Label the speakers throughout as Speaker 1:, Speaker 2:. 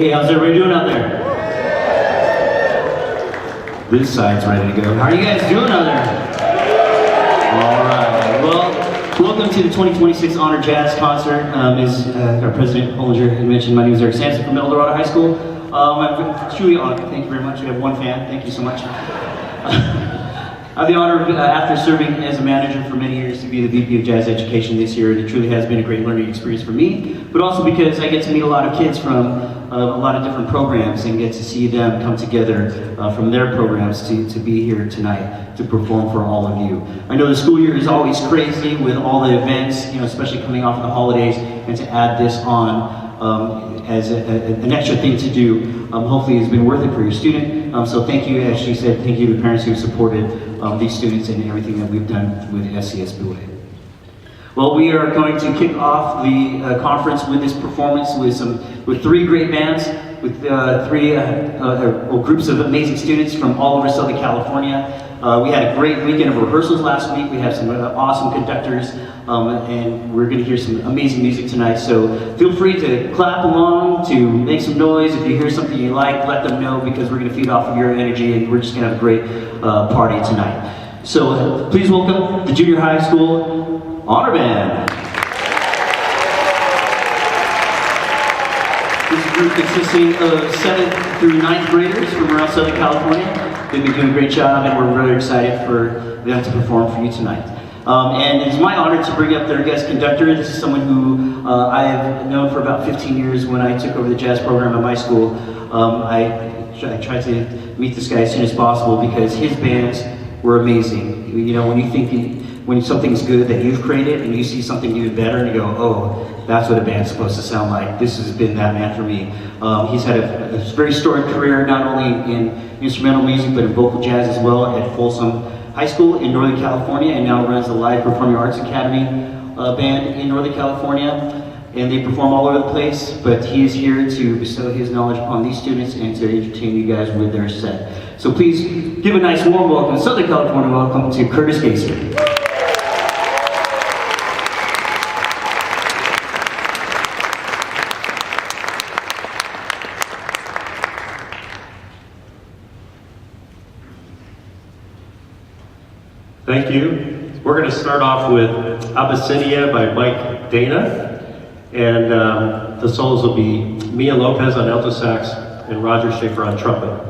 Speaker 1: Hey, how's everybody doing out there? This side's ready to go. How are you guys doing out there? All right. Well, welcome to the 2026 Honor Jazz Concert. As our President Bollinger had mentioned, my name is Eric Samson from El Dorado High School. I'm truly honored. Thank you very much. We have one fan. Thank you so much. I have the honor of, after serving as a manager for many years, to be the VP of Jazz Education this year. It truly has been a great learning experience for me, but also because I get to meet a lot of kids from a lot of different programs and get to see them come together from their programs to be here tonight to perform for all of you. I know the school year is always crazy with all the events, especially coming off of the holidays, and to add this on as an extra thing to do, hopefully has been worth it for your student. So thank you, as she said, thank you to the parents who have supported these students and everything that we've done with SCSBOA. Well, we are going to kick off the conference with this performance with three great bands, with three groups of amazing students from all over Southern California. We had a great weekend of rehearsals last week. We have some awesome conductors, and we're going to hear some amazing music tonight. So feel free to clap along, to make some noise. If you hear something you like, let them know, because we're going to feed off of your energy, and we're just going to have a great party tonight. So please welcome the Junior High School Honor Band. This group consisting of 7th through 9th graders from around Southern California. They've been doing a great job, and we're really excited for them to perform for you tonight. And it's my honor to bring up their guest conductor. This is someone who I have known for about 15 years. When I took over the jazz program at my school, I tried to meet this guy as soon as possible because his bands were amazing. When something's good that you've created and you see something even better and you go, oh, that's what a band's supposed to sound like. This has been that man for me. He's had a very storied career, not only in instrumental music, but in vocal jazz as well at Folsom High School in Northern California, and now runs the Live Performing Arts Academy band in Northern California. And they perform all over the place, but he is here to bestow his knowledge upon these students and to entertain you guys with their set. So please give a nice warm welcome, Southern California welcome to Curtis Gaesser.
Speaker 2: Thank you. We're going to start off with Abyssinia by Mike Dana, and the solos will be Mia Lopez on alto sax and Roger Schaefer on trumpet.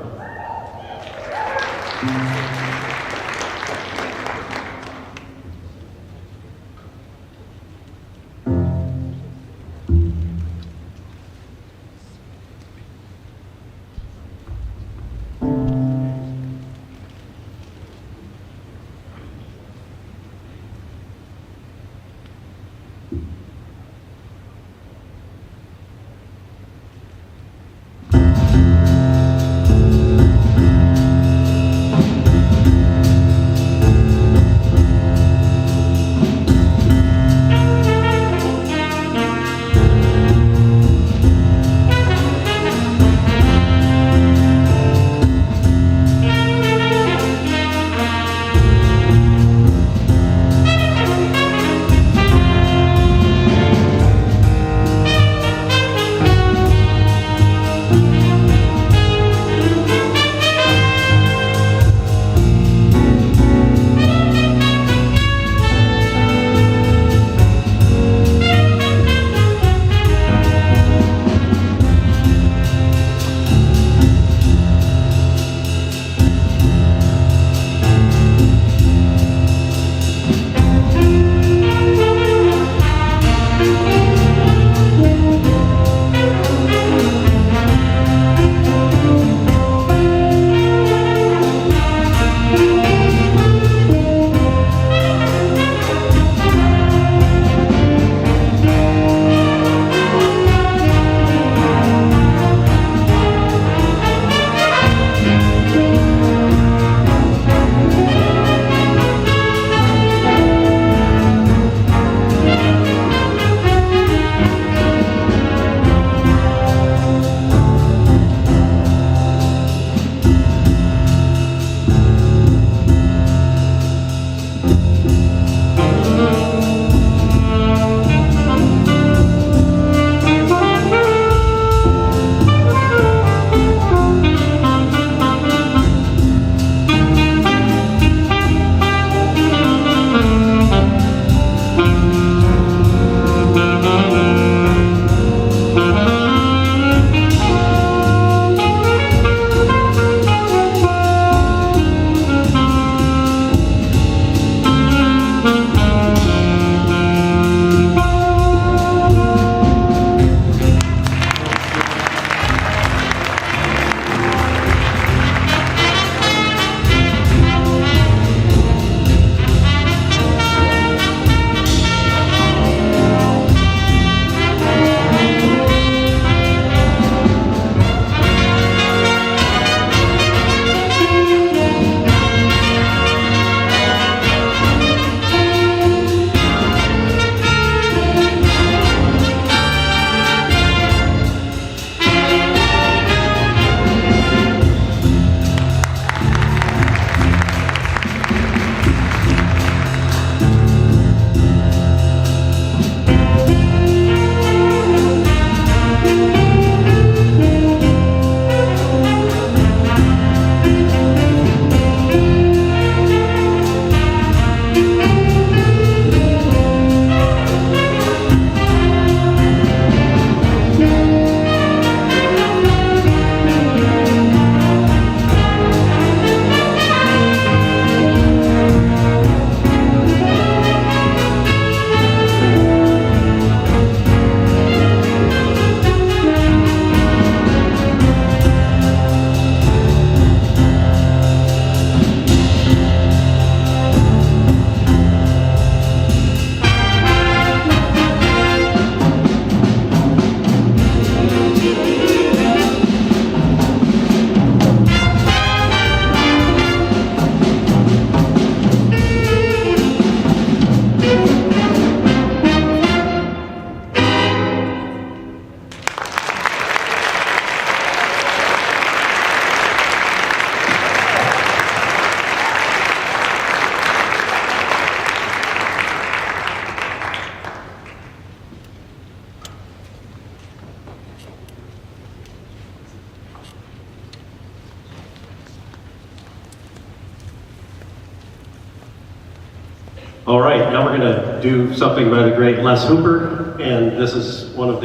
Speaker 2: All right, now we're going to do something by the great Les Hooper, and this is one of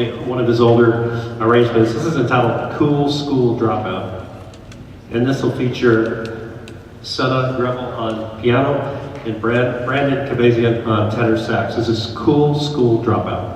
Speaker 2: his older arrangements. This is entitled "Cool School Dropout," and this will feature Senna Rivello on piano and Brandon 𝗣𝗥𝗢𝗚 on tenor sax. This is "Cool School Dropout."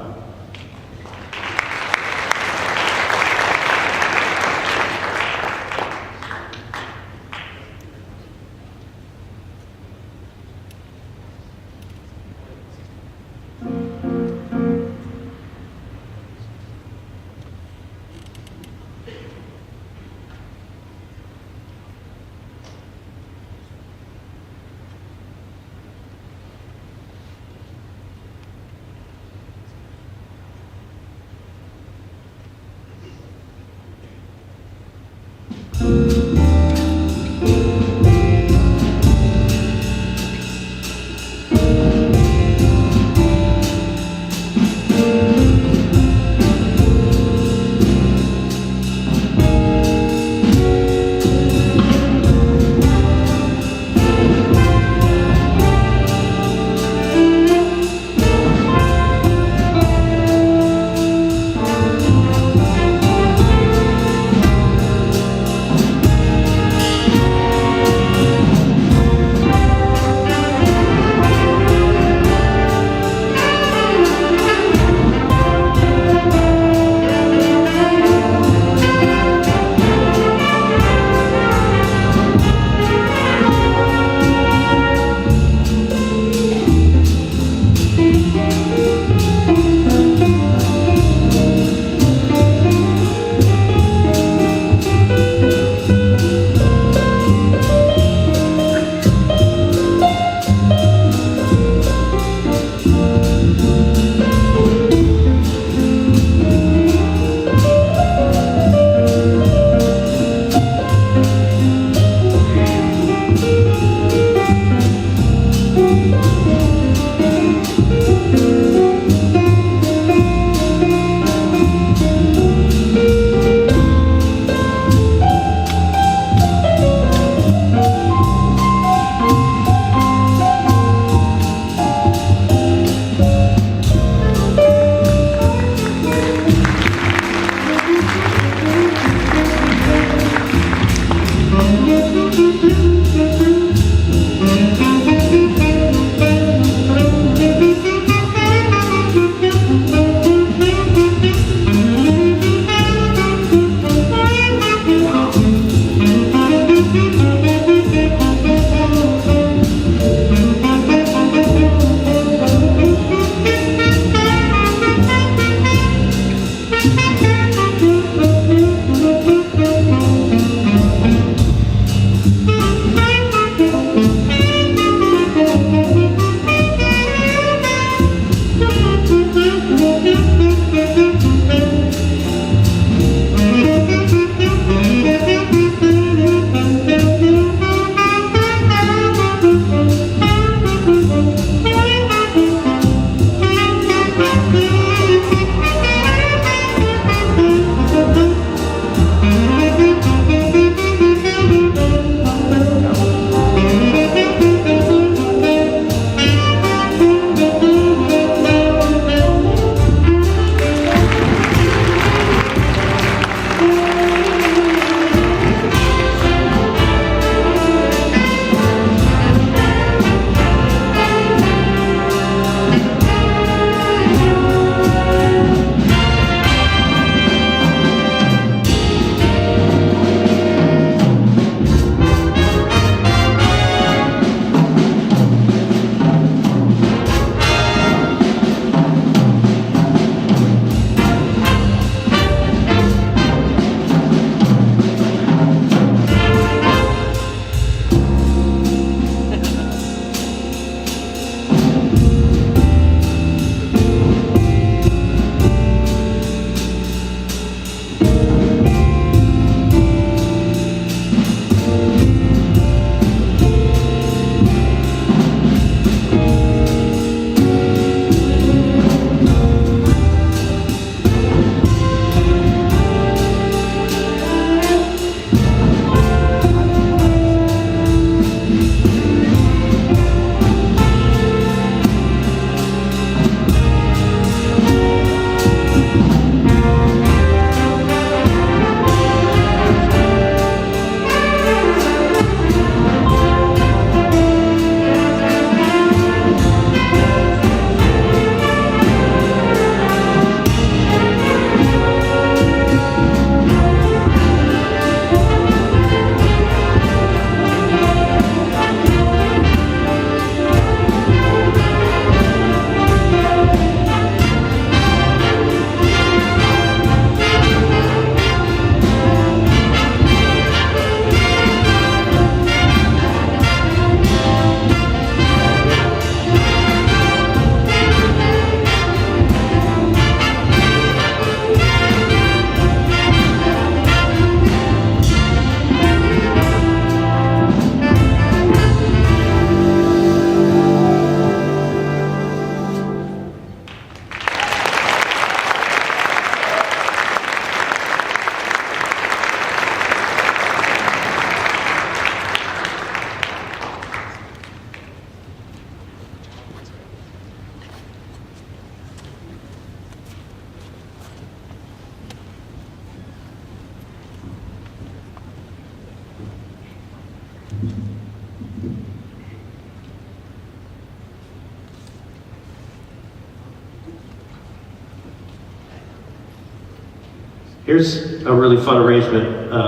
Speaker 2: Here's a really fun arrangement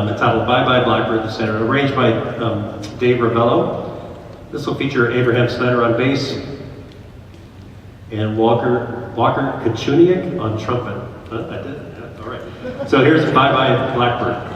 Speaker 2: entitled Bye Bye Blackbird, the center, arranged by Dave Rivello. This will feature Abraham Snyder on bass and 𝗣𝗥𝗢𝗚𝗥𝗔𝗠 on trumpet. Huh? I did? Yeah, all right. So here's Bye Bye Blackbird.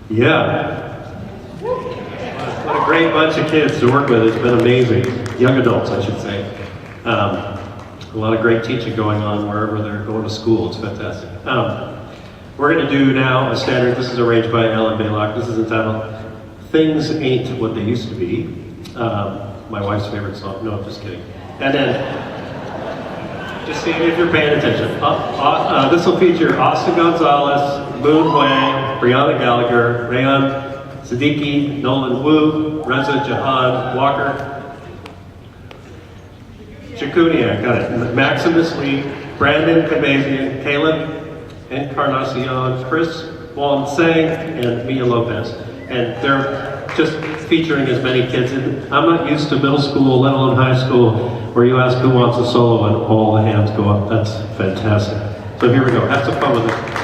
Speaker 2: Yeah. What a great bunch of kids to work with. It's been amazing. Young adults, I should say. A lot of great teaching going on wherever they're going to school. It's fantastic. We're going to do now a standard. This is arranged by Blaylock. This is entitled Things Ain't What They Used to Be. My wife's favorite song. No, I'm just kidding. And then, just see if you're paying attention. This will feature Austin Gonzalez, Moon Wang, Brianna Gallagher, Rayon Siddiqui, Nolan Wu, Reza Jahan Walker, Jacunia, got it, Maximus Lee, Brandon Kabazian, Caleb Encarnacion, Chris Wong Sang, and Mia Lopez. And they're just featuring as many kids. And I'm not used to middle school, let alone high school, where you ask who wants a solo and all the hands go up. That's fantastic. So here we go, have some fun with it.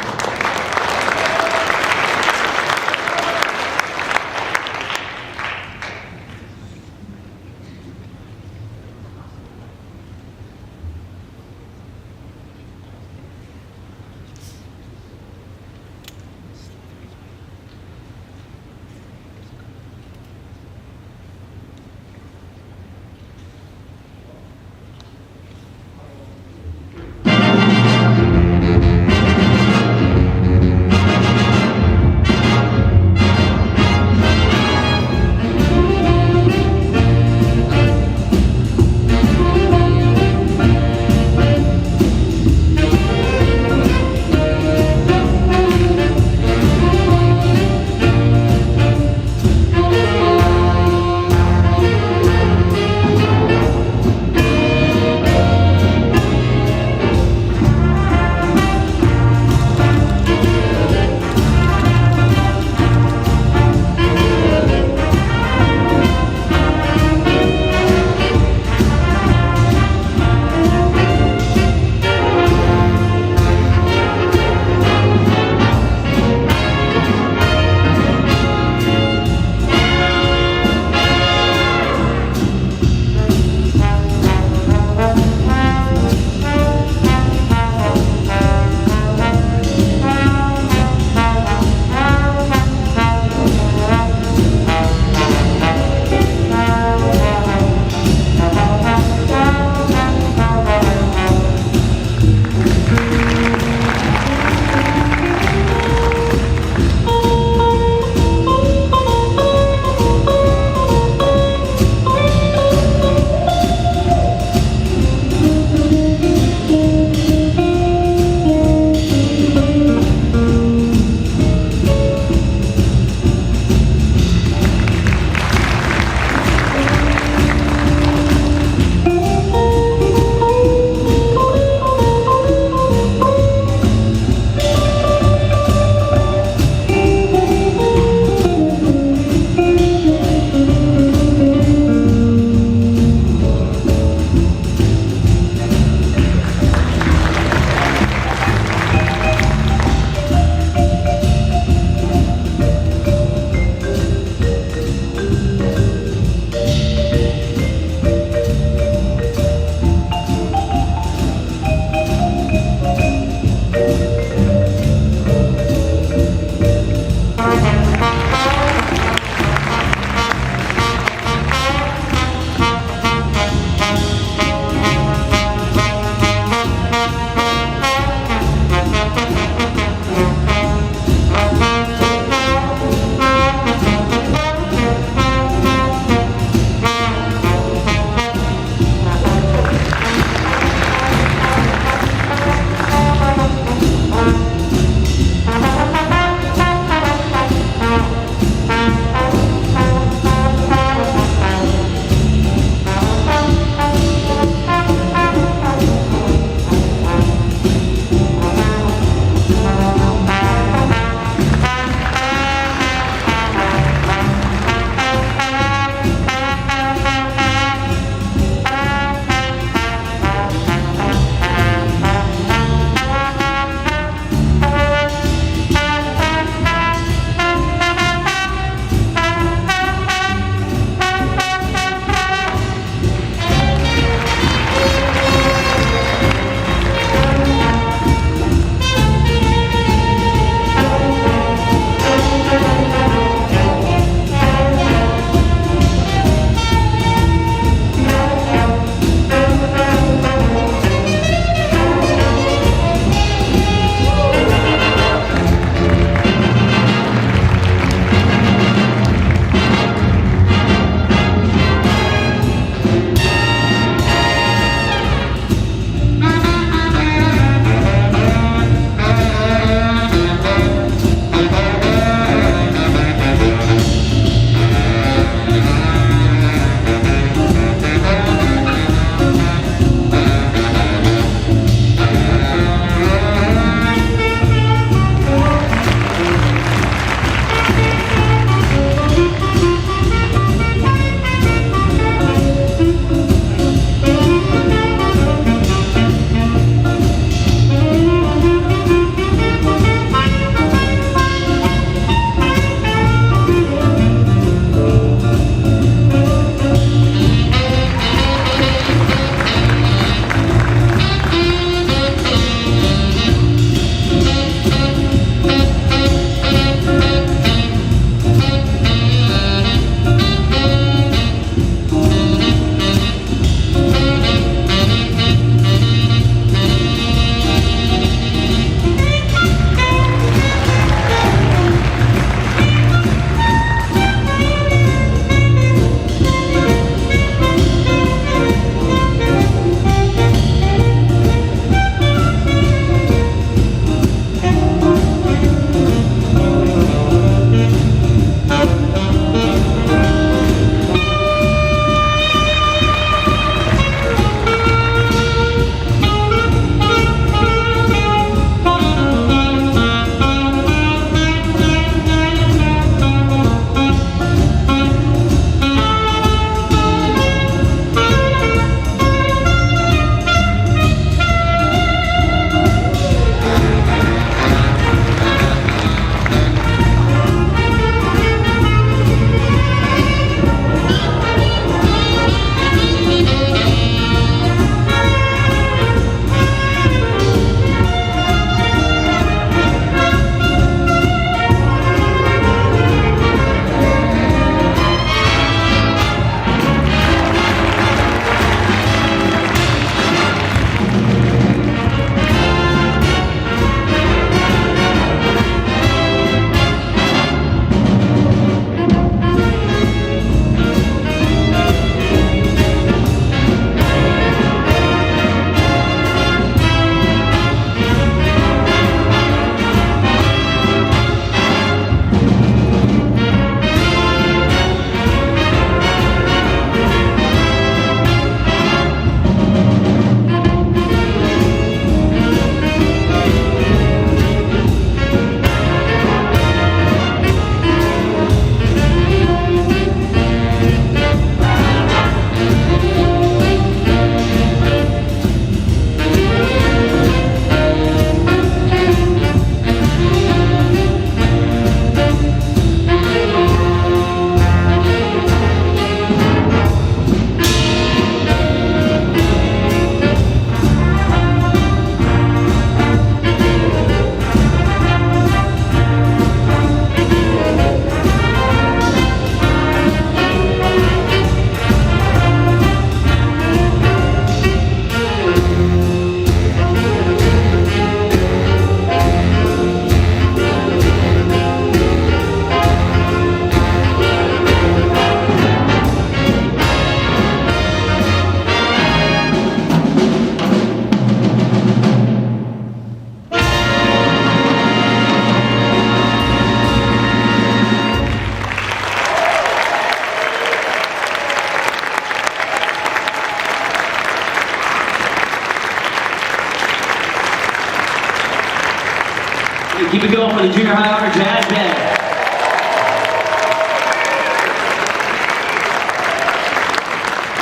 Speaker 1: Keep it going for the Junior High Honor Jazz Band.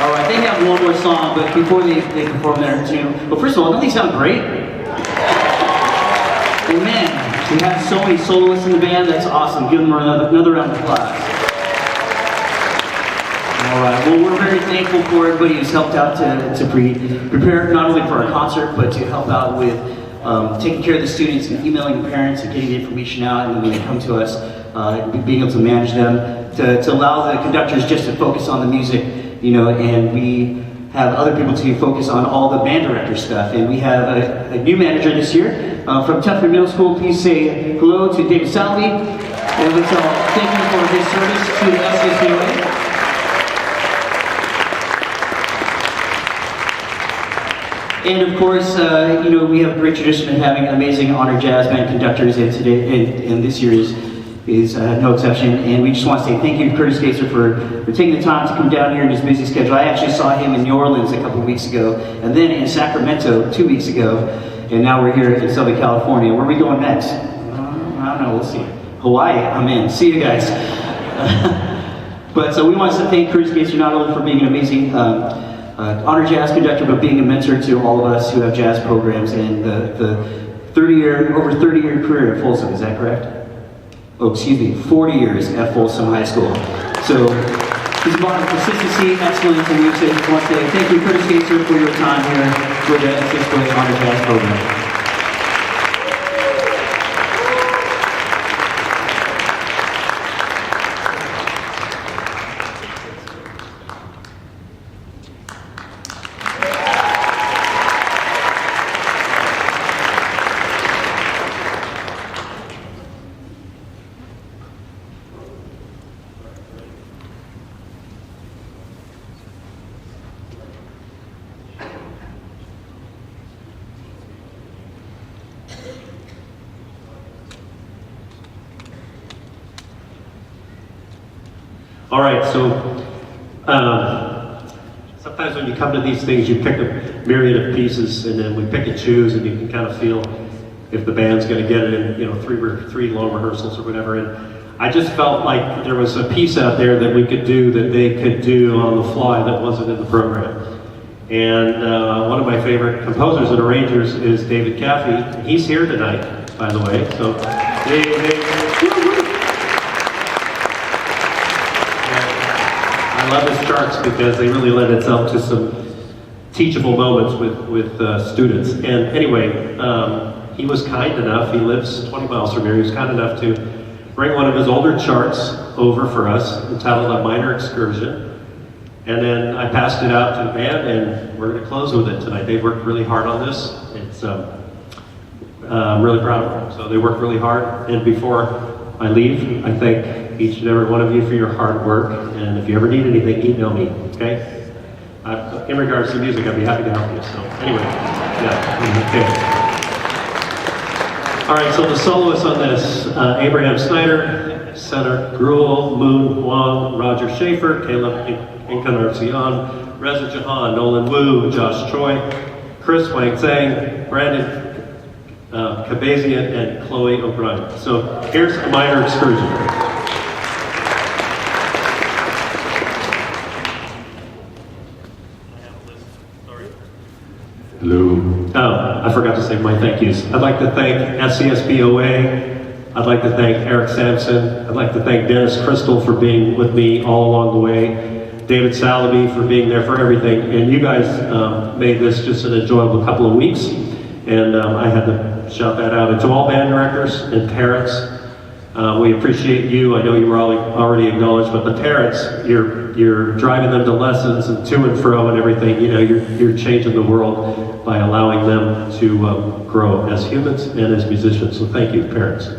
Speaker 1: All right, they have one more song, but before they perform their tune, but first of all, don't they sound great? And man, we have so many soloists in the band. That's awesome. Give them another round of applause. All right. Well, we're very thankful for everybody who's helped out to prepare not only for our concert, but to help out with taking care of the students and emailing the parents and getting the information out, and then when they come to us, being able to manage them, to allow the conductors just to focus on the music, you know, and we have other people to focus on all the band director stuff. And we have a new manager this year from Tuffree Middle School. Please say hello to David Saliby, and let's all thank you for his service to the SCSBOA. And of course, you know, we have a great tradition of having amazing honor jazz band conductors, and today, and this year is no exception. And we just want to say thank you to Curtis Gaesser for taking the time to come down here in his busy schedule. I actually saw him in New Orleans a couple of weeks ago, and then in Sacramento 2 weeks ago, and now we're here in Southern California. Where are we going next? I don't know, we'll see. Hawaii, I'm in. See you guys. But so we want to thank Curtis Gaesser not only for being an amazing honor jazz conductor, but being a mentor to all of us who have jazz programs, and the over 30-year career at Folsom. Is that correct? Oh, excuse me, 40 years at Folsom High School. So he's about consistency, excellence, and we want to say thank you, Curtis Gaesser, for your time here with the SCSBOA Honor Jazz Program.
Speaker 2: All right, so sometimes when you come to these things, you pick a myriad of pieces, and then we pick and choose, and you can kind of feel if the band's going to get it in, you know, three long rehearsals or whatever. And I just felt like there was a piece out there that we could do that they could do on the fly that wasn't in the program. And one of my favorite composers and arrangers is David Caffey. He's here tonight, by the way. So, I love his charts because they really lend itself to some teachable moments with students. And anyway, he was kind enough, he lives 20 miles from here, he was kind enough to bring one of his older charts over for us entitled A Minor Excursion. And then I passed it out to the band, and we're going to close with it tonight. They've worked really hard on this. It's, I'm really proud of them. So they worked really hard. And before I leave, I thank each and every one of you for your hard work. And if you ever need anything, email me, okay? In regards to music, I'd be happy to help you. So anyway, yeah, okay. All right, so the soloists on this, Abraham Snyder, Senator Gruel, Moon Wong, Roger Schaefer, Caleb Encarnacion, Reza Jahan, Nolan Wu, Josh Choi, Chris Wang Zhang, Brandon 𝗣𝗥𝗢𝗚𝗥𝗔𝗠, and Chloe O'Brien. So here's A Minor Excursion.
Speaker 3: Hello.
Speaker 2: Oh, I forgot to say my thank yous. I'd like to thank SCSBOA. I'd like to thank Eric Samson. I'd like to thank Dennis Crystal for being with me all along the way. David Saliby for being there for everything. And you guys made this just an enjoyable couple of weeks. And I had to shout that out. And to all band directors and parents, we appreciate you. I know you were already acknowledged, but the parents, you're driving them to lessons and to and fro and everything. You know, you're changing the world by allowing them to grow as humans and as musicians. So thank you, parents.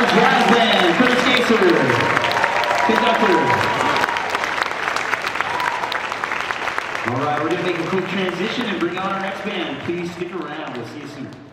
Speaker 1: our jazz band, Gaesser, conductor. All right, we're going to make a quick transition and bring on our next band. Please stick around. We'll see you soon.